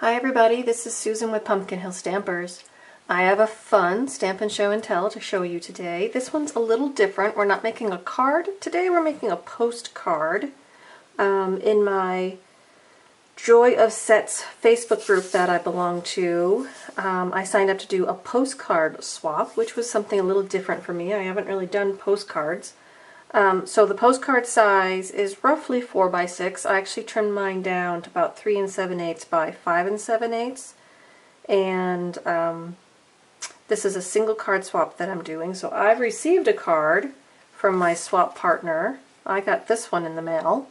Hi everybody, this is Susan with Pumpkin Hill Stampers. I have a fun Stampin' Show and Tell to show you today. This one's a little different. We're not making a card today, we're making a postcard. In my Joy of Sets Facebook group that I belong to, I signed up to do a postcard swap, which was something a little different for me. I haven't really done postcards. So the postcard size is roughly 4 by 6. I actually trimmed mine down to about 3 7/8 by 5 7/8. And this is a single card swap that I'm doing. So I've received a card from my swap partner. I got this one in the mail.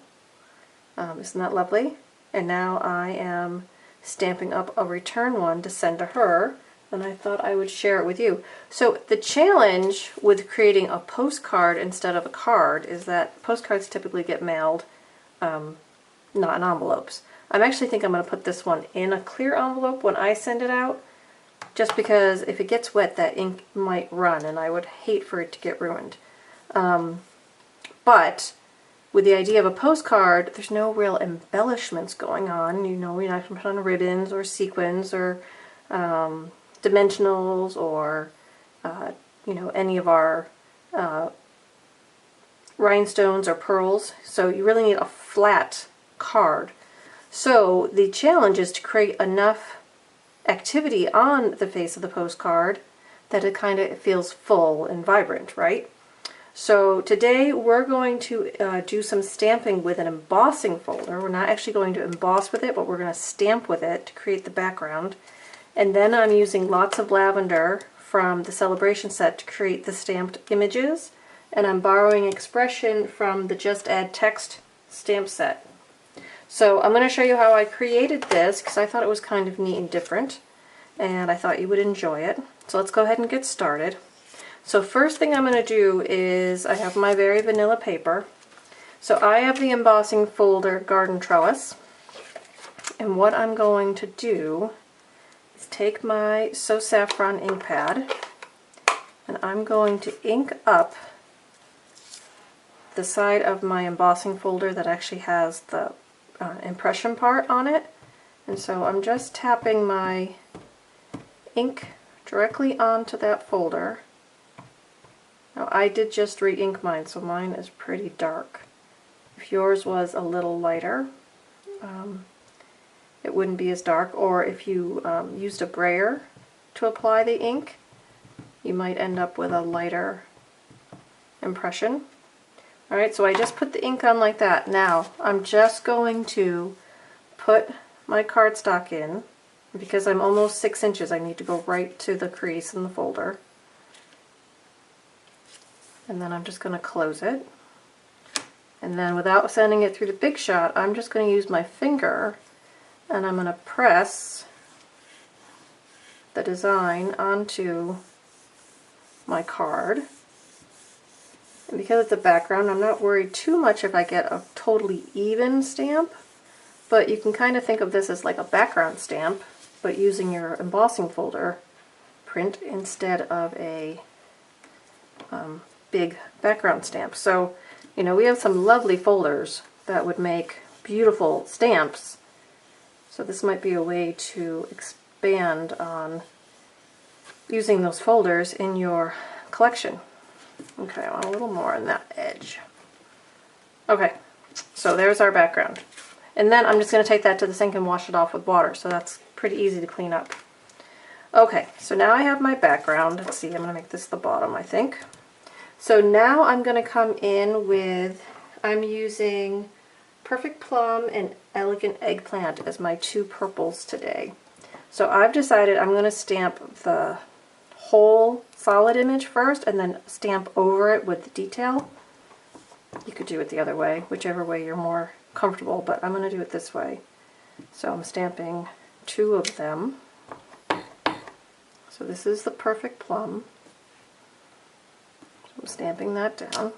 Isn't that lovely? And now I am stamping up a return one to send to her. And I thought I would share it with you. So the challenge with creating a postcard instead of a card is that postcards typically get mailed, not in envelopes. I actually think I'm going to put this one in a clear envelope when I send it out, just because if it gets wet, that ink might run, and I would hate for it to get ruined. But with the idea of a postcard, there's no real embellishments going on. You know, you're not going to put on ribbons or sequins or dimensionals or you know, any of our rhinestones or pearls. So you really need a flat card. So the challenge is to create enough activity on the face of the postcard that it kind of feels full and vibrant, right? So today we're going to do some stamping with an embossing folder. We're not actually going to emboss with it, but we're going to stamp with it to create the background. And then I'm using Lots of Lavender from the Celebration set to create the stamped images. And I'm borrowing Expression from the Just Add Text stamp set. So I'm going to show you how I created this because I thought it was kind of neat and different. And I thought you would enjoy it. So let's go ahead and get started. So first thing I'm going to do is I have my very vanilla paper. So I have the embossing folder Garden Trellis. And what I'm going to do is take my So Saffron ink pad and I'm going to ink up the side of my embossing folder that actually has the impression part on it. And so I'm just tapping my ink directly onto that folder. Now I did just re-ink mine, so mine is pretty dark. If yours was a little lighter, it wouldn't be as dark, or if you used a brayer to apply the ink, you might end up with a lighter impression. Alright, so I just put the ink on like that. Now, I'm just going to put my cardstock in. Because I'm almost 6 inches, I need to go right to the crease in the folder. And then I'm just going to close it. And then without sending it through the Big Shot, I'm just going to use my finger and I'm going to press the design onto my card. And because it's a background, I'm not worried too much if I get a totally even stamp, but you can kind of think of this as like a background stamp, but using your embossing folder print instead of a big background stamp. So, you know, we have some lovely folders that would make beautiful stamps. So this might be a way to expand on using those folders in your collection. Okay, I want a little more on that edge. Okay, so there's our background. And then I'm just going to take that to the sink and wash it off with water, so that's pretty easy to clean up. Okay, so now I have my background. Let's see, I'm going to make this the bottom, I think. So now I'm going to come in with, I'm using Perfect Plum and Elegant Eggplant as my two purples today. So I've decided I'm going to stamp the whole solid image first and then stamp over it with the detail. You could do it the other way, whichever way you're more comfortable, but I'm going to do it this way. So I'm stamping 2 of them. So this is the Perfect Plum. So I'm stamping that down.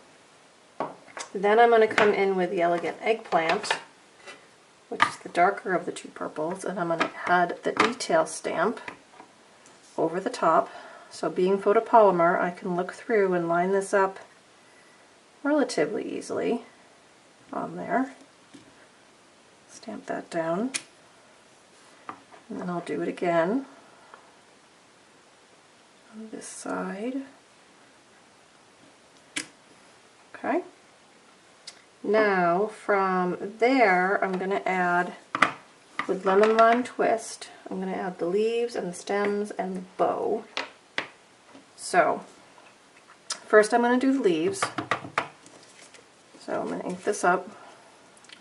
Then I'm going to come in with the Elegant Eggplant, which is the darker of the 2 purples, and I'm going to add the detail stamp over the top. So being photopolymer, I can look through and line this up relatively easily on there. Stamp that down. And then I'll do it again on this side. Okay. Now from there I'm going to add, with Lemon Lime Twist, I'm going to add the leaves and the stems and the bow. So first I'm going to do the leaves. So I'm going to ink this up.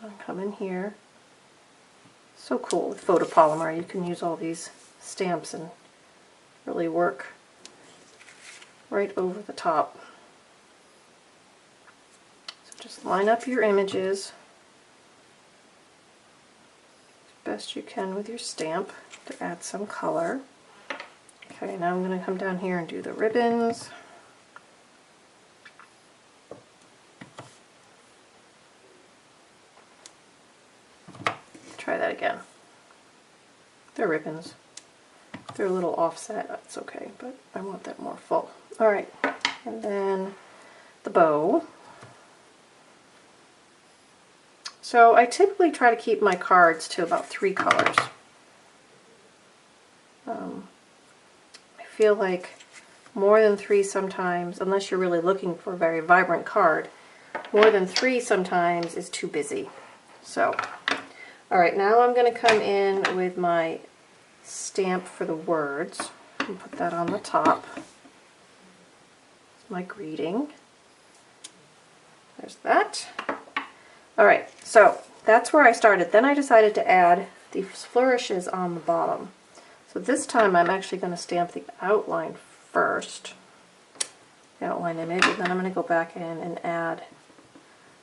I'll come in here. So cool with photopolymer. You can use all these stamps and really work right over the top. Just line up your images as best you can with your stamp to add some color. Okay, now I'm going to come down here and do the ribbons. Try that again. They're ribbons. They're a little offset, that's okay, but I want that more full. Alright, and then the bow. So I typically try to keep my cards to about 3 colors. I feel like more than 3 sometimes, unless you're really looking for a very vibrant card, more than 3 sometimes is too busy. So, alright, now I'm going to come in with my stamp for the words and put that on the top. It's my greeting. There's that. Alright, so that's where I started. Then I decided to add the flourishes on the bottom. So this time I'm actually going to stamp the outline first, the outline image, and then I'm going to go back in and add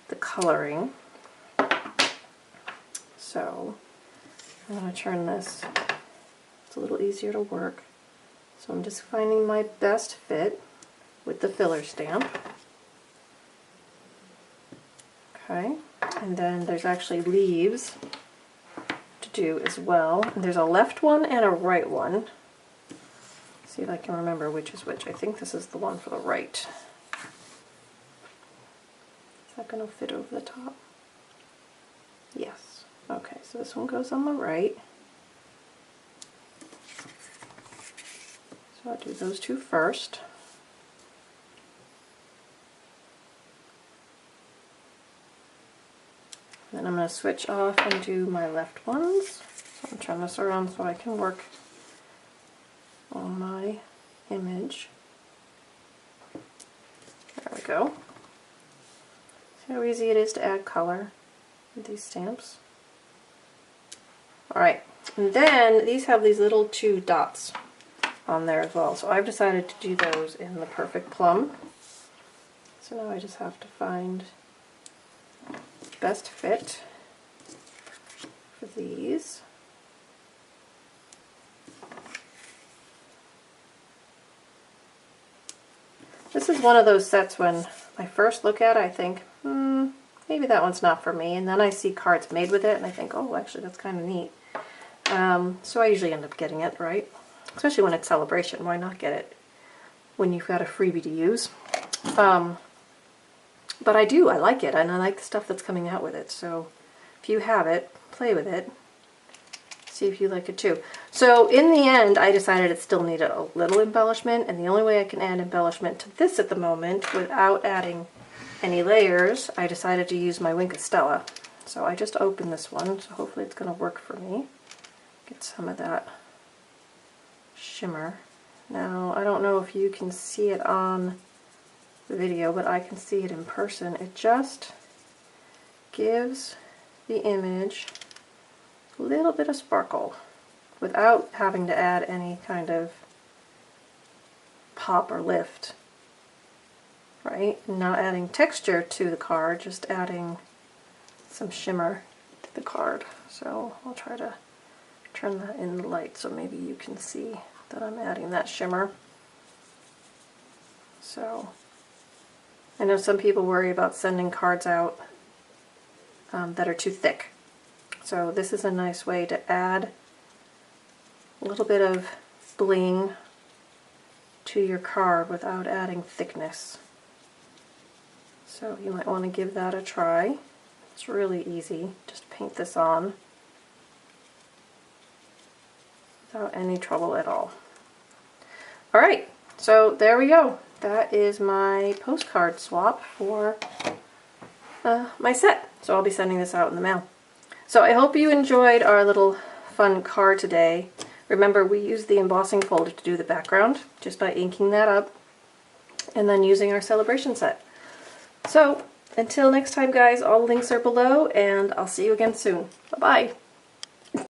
the coloring. So I'm going to turn this, it's a little easier to work. So I'm just finding my best fit with the filler stamp. Okay. And then there's actually leaves to do as well. And there's a left one and a right one. Let's see if I can remember which is which. I think this is the one for the right. Is that going to fit over the top? Yes. Okay, so this one goes on the right. So I'll do those two first. Then I'm going to switch off and do my left ones. So I'm turning this around so I can work on my image. There we go. See how easy it is to add color with these stamps? Alright, and then these have these little 2 dots on there as well. So I've decided to do those in the Perfect Plum. So now I just have to find best fit for these. This is one of those sets when I first look at it, I think, maybe that one's not for me, and then I see cards made with it and I think, oh, actually that's kind of neat. So I usually end up getting it, right? Especially when it's Celebration, why not get it when you've got a freebie to use? But I like it, and I like the stuff that's coming out with it, so if you have it, play with it, see if you like it too. So in the end, I decided it still needed a little embellishment, and the only way I can add embellishment to this at the moment without adding any layers, I decided to use my Wink of Stella. So I just opened this one, so hopefully it's going to work for me. Get some of that shimmer. Now, I don't know if you can see it on the video, but I can see it in person. It just gives the image a little bit of sparkle without having to add any kind of pop or lift, right? Not adding texture to the card, just adding some shimmer to the card. So I'll try to turn that in the light so maybe you can see that I'm adding that shimmer. So I know some people worry about sending cards out that are too thick. So this is a nice way to add a little bit of bling to your card without adding thickness. So you might want to give that a try. It's really easy. Just paint this on. without any trouble at all. Alright, so there we go. That is my postcard swap for my set. So I'll be sending this out in the mail. So I hope you enjoyed our little fun card today. Remember, we used the embossing folder to do the background, just by inking that up, and then using our celebration set. So, until next time guys, all the links are below, and I'll see you again soon. Bye-bye!